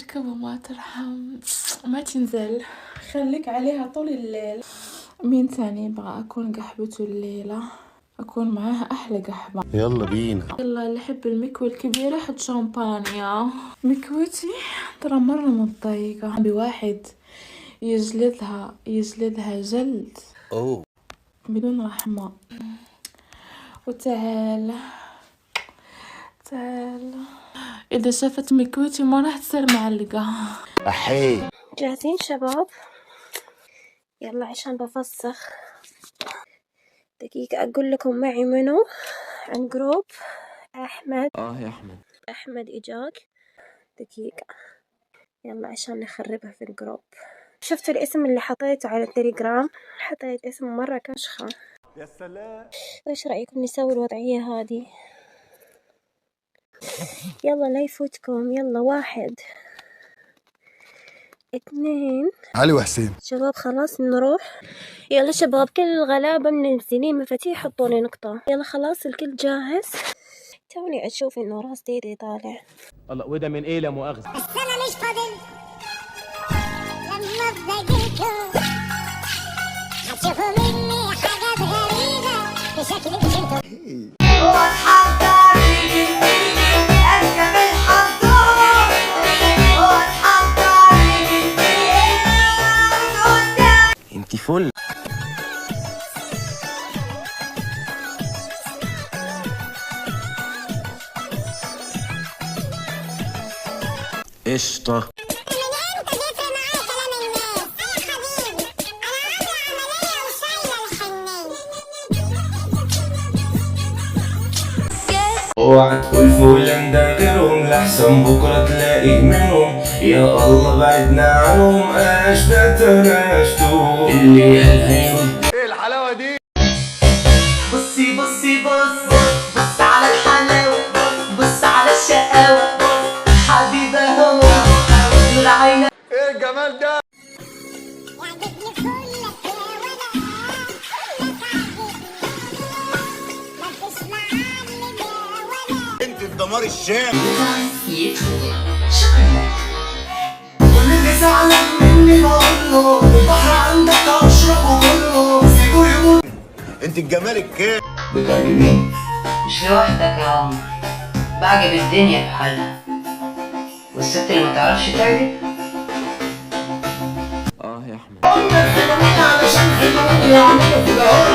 تركب وما ترحم، ما تنزل، خليك عليها طول الليل. مين تاني يبغى أكون قحبته الليلة؟ أكون معاها أحلى قحبة. يلا بينا. يلا اللي يحب المكوى الكبيرة حط شامبانيا. مكوتي ترى مرة متضايقة بواحد يجلدها جلد بدون رحمة. وتعال إذا شافت مكوتي ما راح تصير معلقة. أحي جاهزين شباب؟ يلا عشان بفسخ. دقيقة أقول لكم معي منو عن جروب أحمد. يا أحمد إجاك. دقيقة يلا عشان نخربها في الجروب. شفتوا الاسم اللي حطيته على التليجرام؟ حطيت اسم مرة كشخة. يا سلام. وإيش رأيكم نسوي الوضعية هذه؟ يلا لا يفوتكم. يلا 1 2 علي وحسين. شباب خلاص نروح. يلا شباب كل الغلابة منزلين مفاتيح حطوا لي نقطة. يلا خلاص الكل جاهز. توني أشوف إنه راس ديدي طالع. الله وده من إيه لا مؤاخذة. بس أنا مش فاضل لما بلاقيكم هتشوفوا مني حاجات غريبة بشكل مش انتوا. هو تحضري أركب الحضور. هو تحضري انتي فل. قشطة. اوعى تقول فلان ده غيرهم لحسن بكرة تلاقي منهم. يا الله بعدنا عنهم اشتو اللي قال ايه الحلاوة دي؟ بصي بصي بص على الحلاوة، بص على الشقاوة، حبيبة هو نور عينك. ايه الجمال ده؟ يعجبني كلك يا ولد ما تسمعني يا ولد. انت الدمار الشام. كل اللي زعلان مني بقوله البحر عندك اشربه كله سيبه يموت. انت الجمال الكام. بتعجبني مش لوحدك يا عمر، بعجب الدنيا بحالها، والست اللي ما تعرفش تعجب. يا احمد. علشان حلوين يعملوا في العمر.